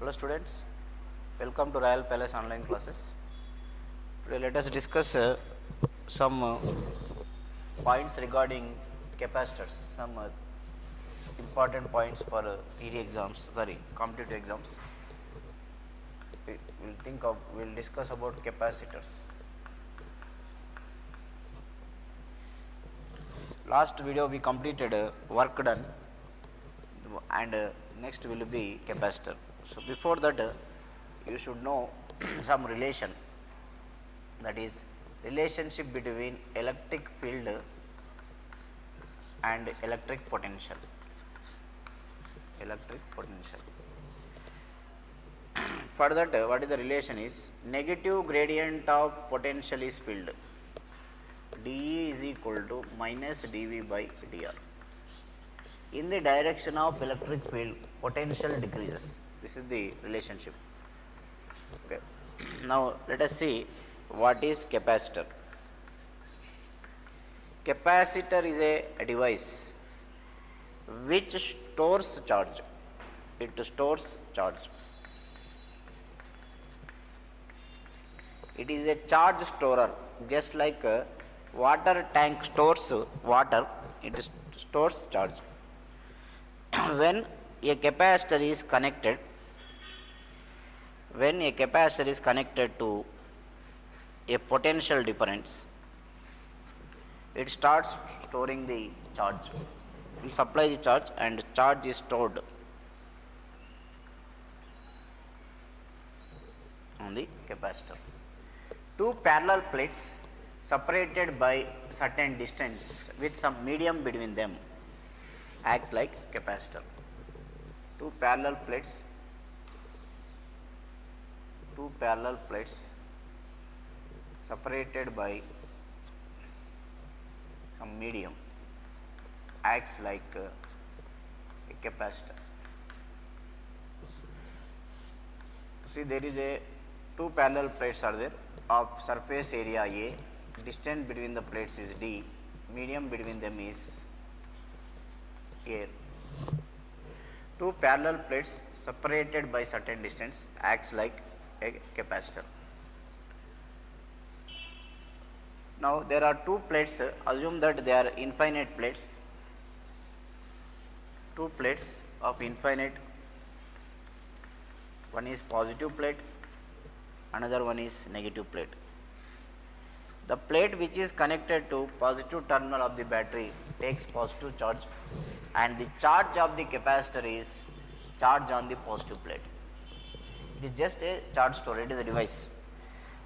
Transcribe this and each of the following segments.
Hello students, welcome to Royal Palace online classes. Today let us discuss some points regarding capacitors, some important points for competitive exams. We'll discuss about capacitors. Last video we completed work done, and next will be capacitor. So before that you should know some relation, that is relationship between electric field and electric potential. For that what is the relation is negative gradient of potential is field, dE is equal to minus dV by dr. In the direction of electric field, potential decreases. This is the relationship. Okay. Now let us see what is capacitor. Capacitor is a device which stores charge. It stores charge. It is a charge storer, just like a water tank stores water, it stores charge. When a capacitor is connected to a potential difference, it starts storing the charge. It supply the charge and charge is stored on the capacitor. Two parallel plates separated by certain distance with some medium between them act like capacitor. Two parallel plates separated by some medium acts like a capacitor. See, there is a two parallel plates are there of surface area A, distance between the plates is d, medium between them is air. Two parallel plates separated by certain distance acts like a capacitor. Now there are two plates, assume that they are infinite plates, two plates of infinite, one is positive plate, another one is negative plate. The plate which is connected to positive terminal of the battery takes positive charge, and the charge of the capacitor is charge on the positive plate. It is just a charge storage, it is a device.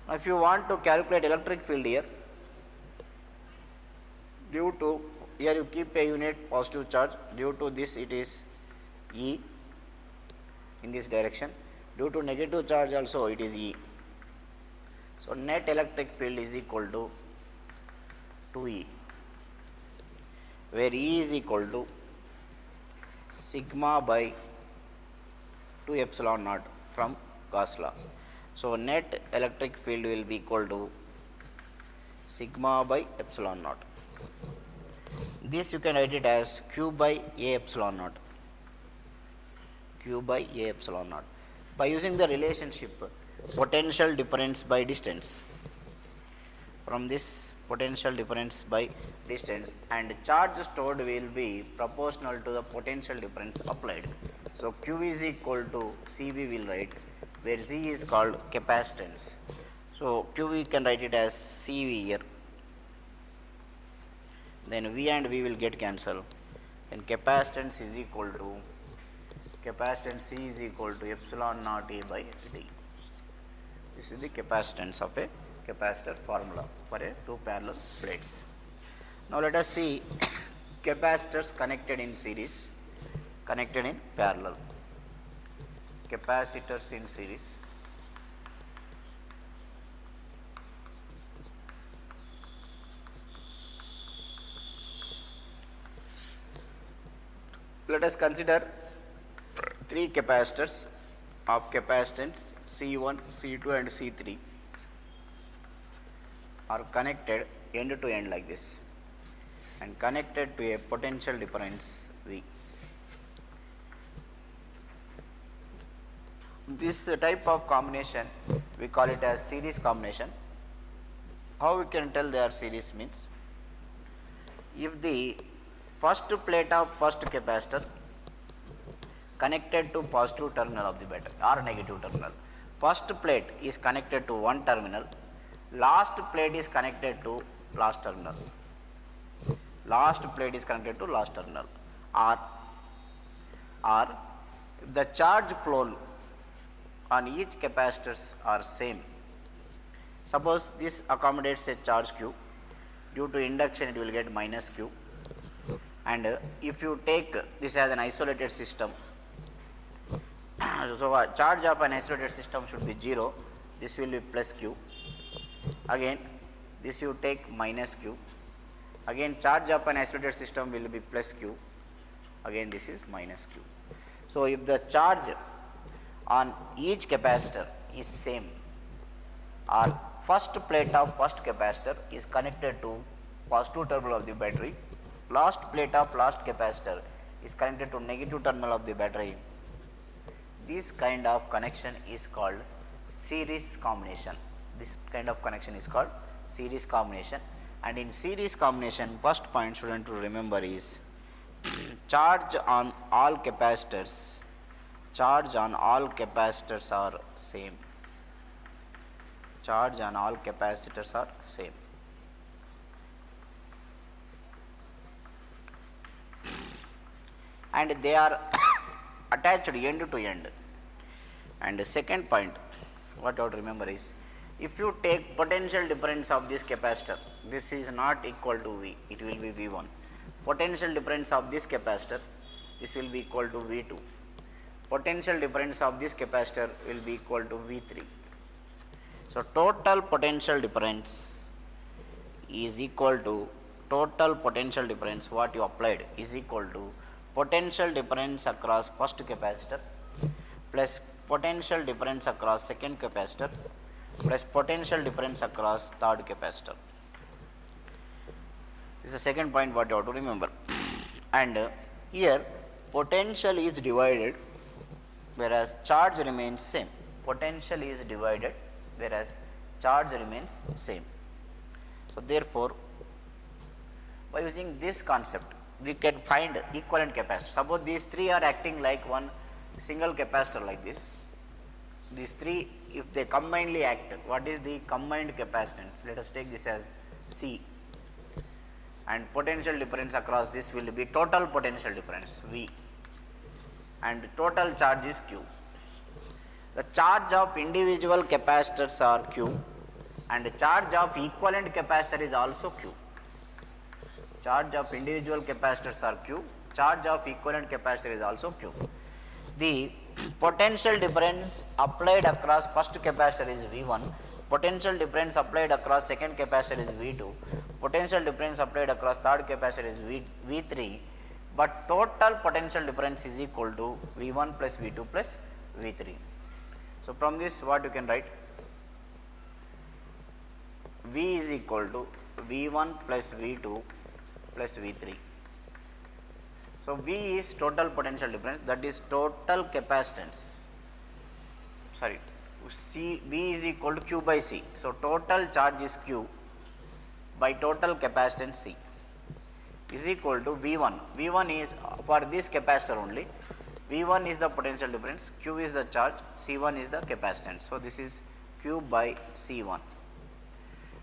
Now if you want to calculate electric field here, due to here you keep a unit positive charge, due to this it is E in this direction, due to negative charge also it is E. So net electric field is equal to 2E, where E is equal to sigma by 2 epsilon naught from Gauss law. So net electric field will be equal to sigma by epsilon naught. This you can write it as Q by A epsilon naught. Q by A epsilon naught. By using the relationship potential difference by distance, from this potential difference by distance, and charge stored will be proportional to the potential difference applied. So Q is equal to CV will write, where C is called capacitance. So Q we can write it as CV here. Then V and V will get cancelled. Then capacitance is equal to capacitance C is equal to epsilon naught A by D. This is the capacitance of a capacitor formula for a two parallel plates. Now let us see capacitors connected in series, connected in parallel. Capacitors in series. Let us consider three capacitors of capacitance C1, C2 and C3 are connected end to end like this and connected to a potential difference V. This type of combination we call it as series combination. How we can tell they are series means, if the first plate of first capacitor connected to positive terminal of the battery or negative terminal, first plate is connected to one terminal, last plate is connected to last terminal, last plate is connected to last terminal, or the charge flow on each capacitors are same. Suppose this accommodates a charge q, due to induction it will get minus q, and if you take this as an isolated system, so charge of an isolated system should be 0, this will be plus q, again this you take minus q, again charge of an isolated system will be plus q, again this is minus q. So if the charge on each capacitor is same, or first plate of first capacitor is connected to positive terminal of the battery, last plate of last capacitor is connected to negative terminal of the battery, this kind of connection is called series combination. This kind of connection is called series combination. And in series combination, first point student to remember is charge on all capacitors, charge on all capacitors are same, charge on all capacitors are same. And they are attached end to end. And the second point what you have to remember is, if you take potential difference of this capacitor, this is not equal to V, it will be V1. Potential difference of this capacitor, this will be equal to V2. Potential difference of this capacitor will be equal to V3. So total potential difference is equal to, total potential difference what you applied is equal to potential difference across first capacitor plus potential difference across second capacitor plus potential difference across third capacitor. This is the second point what you have to remember. And here potential is divided whereas charge remains same. Potential is divided whereas charge remains same. So therefore, by using this concept we can find equivalent capacitor. Suppose these three are acting like one single capacitor like this. These three, if they combinedly act, what is the combined capacitance? Let us take this as C, and potential difference across this will be total potential difference V, and total charge is Q. The charge of individual capacitors are Q, and charge of equivalent capacitor is also Q. Charge of individual capacitors are Q, charge of equivalent capacitor is also Q. The potential difference applied across first capacitor is V1, potential difference applied across second capacitor is V2, potential difference applied across third capacitor is V3, but total potential difference is equal to V1 plus V2 plus V3. So from this what you can write? V is equal to V1 plus V2 plus V3. So V is total potential difference, that is total capacitance. Sorry, V is equal to Q by C. So total charge is Q by total capacitance C is equal to V1. V1 is for this capacitor only. V1 is the potential difference, Q is the charge, C1 is the capacitance. So this is Q by C1.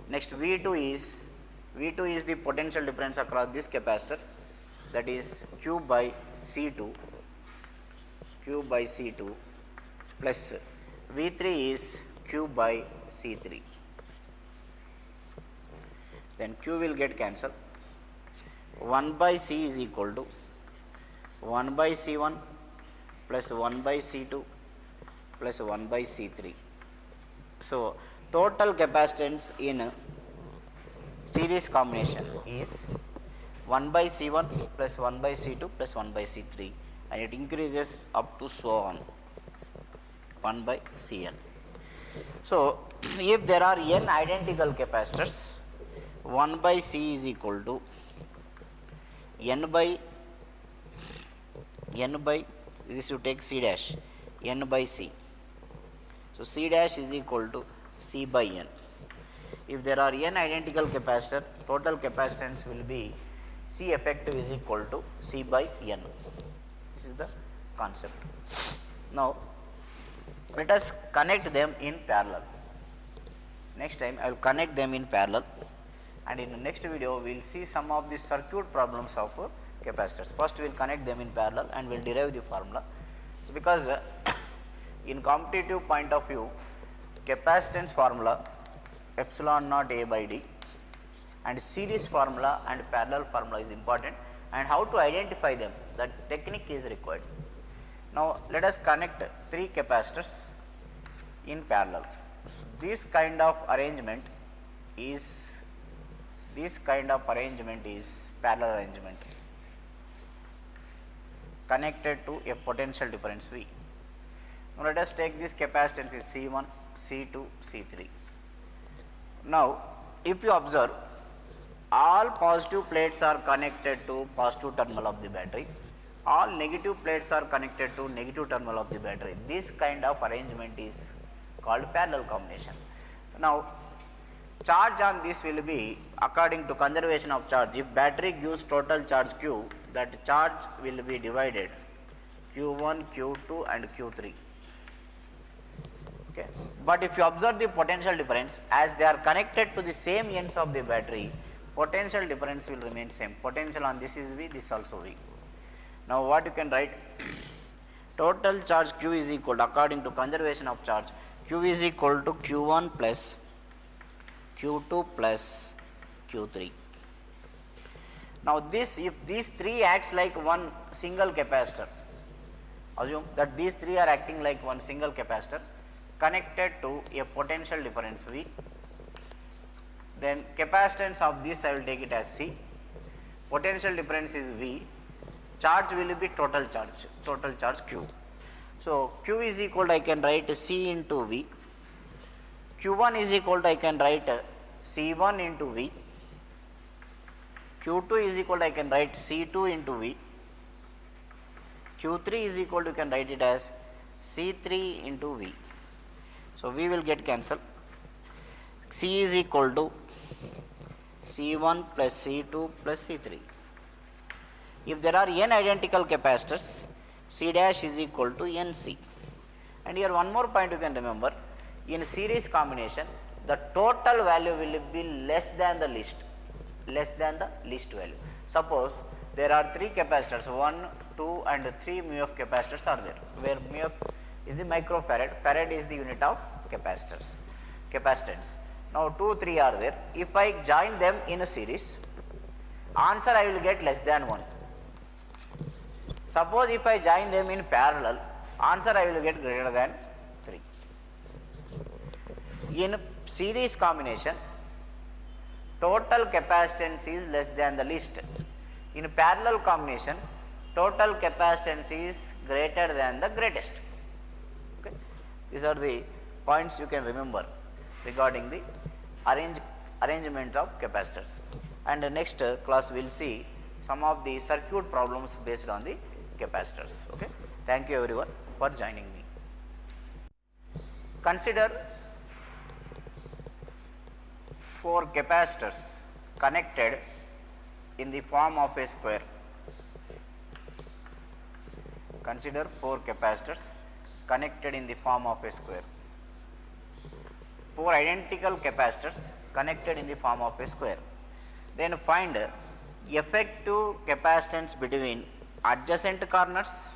Next V2 is the potential difference across this capacitor, that is Q by C2, plus V3 is Q by C3. Then Q will get cancelled. 1 by C is equal to 1 by C1 plus 1 by C2 plus 1 by C3. So total capacitance in series combination is 1 by C1 plus 1 by C2 plus 1 by C3, and it increases up to so on 1 by Cn. So if there are n identical capacitors, 1 by C is equal to n by this you take C dash, n by C. So C dash is equal to C by N. If there are N identical capacitor, total capacitance will be C effective is equal to C by N. This is the concept. Now let us connect them in parallel. Next time I will connect them in parallel, and in the next video we will see some of the circuit problems of capacitors. First we will connect them in parallel and we will derive the formula. So because in competitive point of view, capacitance formula epsilon naught A by D and series formula and parallel formula is important, and how to identify them, that technique is required. Now let us connect 3 capacitors in parallel. So this kind of arrangement is parallel arrangement connected to a potential difference V. Now let us take this capacitance is C1, C2, C3. Now if you observe, all positive plates are connected to positive terminal of the battery, all negative plates are connected to negative terminal of the battery. This kind of arrangement is called parallel combination. Now charge on this will be according to conservation of charge. If battery gives total charge Q, that charge will be divided Q1, Q2 and Q3. Okay. But if you observe the potential difference, as they are connected to the same ends of the battery, potential difference will remain same. Potential on this is V, this also V. Now what you can write, total charge Q is equal to, according to conservation of charge, Q is equal to Q1 plus Q2 plus Q3. Now this, if these 3 acts like one single capacitor, assume that these 3 are acting like one single capacitor connected to a potential difference V, then capacitance of this I will take it as C, potential difference is V, charge will be total charge Q. So Q is equal to, I can write C into V, Q1 is equal to, I can write C1 into V, Q2 is equal to, I can write C2 into V, Q3 is equal to, you can write it as C3 into V. So V will get cancelled. C is equal to C1 plus C2 plus C3. If there are N identical capacitors, C dash is equal to NC. And here one more point you can remember, in series combination, the total value will be less than the least value. Suppose there are 3 capacitors, 1, 2 and 3 mu f capacitors are there, where mu f is the microfarad, farad is the unit of capacitance. Now 2, 3 are there. If I join them in a series, answer I will get less than 1. Suppose if I join them in parallel, answer I will get greater than 3. In series combination, total capacitance is less than the least. In parallel combination, total capacitance is greater than the greatest. Okay. These are the points you can remember regarding the arrangement of capacitors. And the next class we will see some of the circuit problems based on the capacitors. Okay. Thank you everyone for joining me. Consider 4 capacitors connected in the form of a square. Consider 4 capacitors connected in the form of a square. 4 identical capacitors connected in the form of a square. Then find effective capacitance between adjacent corners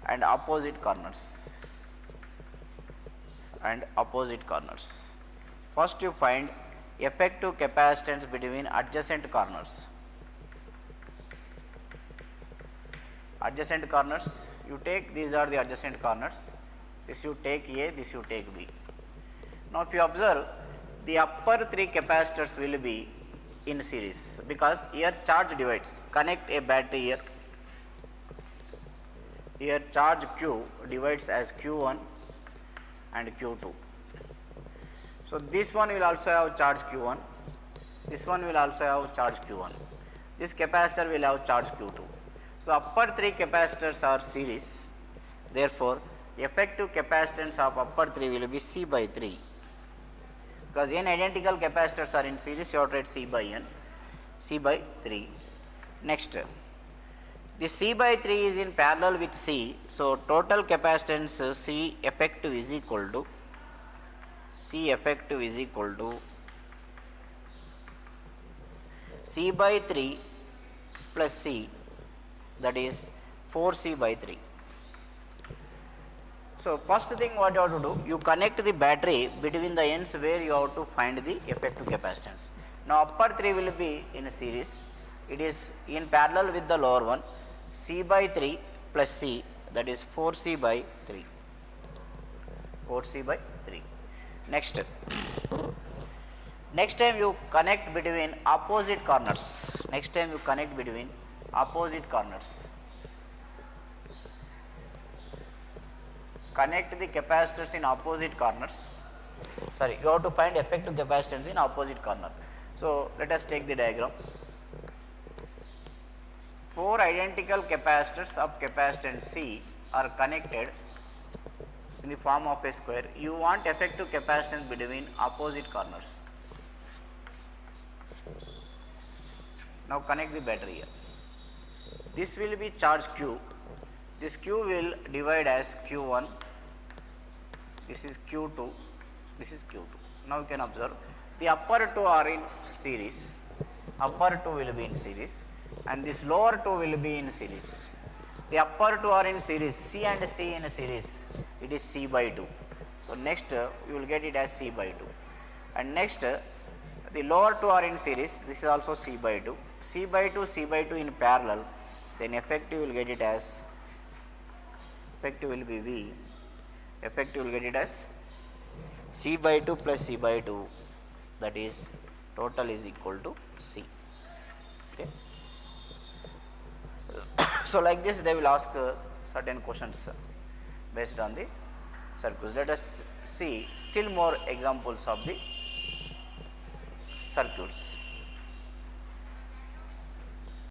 and opposite corners. First you find effective capacitance between adjacent corners. Adjacent corners, you take, these are the adjacent corners, this you take A, this you take B. Now if you observe, the upper 3 capacitors will be in series, because here charge divides. Connect a battery here charge Q divides as Q1 and Q2. So this one will also have charge Q1, this one will also have charge Q1, this capacitor will have charge Q2. So upper 3 capacitors are series, therefore effective capacitance of upper 3 will be C by 3, because n identical capacitors are in series, you have to write C by n, C by 3. Next, the C by 3 is in parallel with C, so total capacitance C effective is equal to C by 3 plus C, that is 4C by 3. So first thing what you have to do, you connect the battery between the ends where you have to find the effective capacitance. Now upper 3 will be in a series, it is in parallel with the lower one, C by 3 plus C, that is 4C by 3, 4C by 3. Next, next time you connect between opposite corners, connect the capacitors in opposite corners, you have to find effective capacitance in opposite corner. So let us take the diagram. 4 identical capacitors of capacitance C are connected in the form of a square. You want effective capacitance between opposite corners. Now connect the battery here. This will be charge Q. This Q will divide as Q1, this is Q2, this is Q2. Now you can observe the upper 2 are in series, upper 2 will be in series and this lower 2 will be in series. The upper 2 are in series, C and C in a series, it is C by 2. So next you will get it as C by 2. And next the lower 2 are in series, this is also C by 2. C by 2, C by 2 in parallel, then effective will get it as, effective will be V, effective will get it as C by 2 plus C by 2, that is total is equal to C. Okay. So like this they will ask certain questions based on the circuits. Let us see still more examples of the circuits.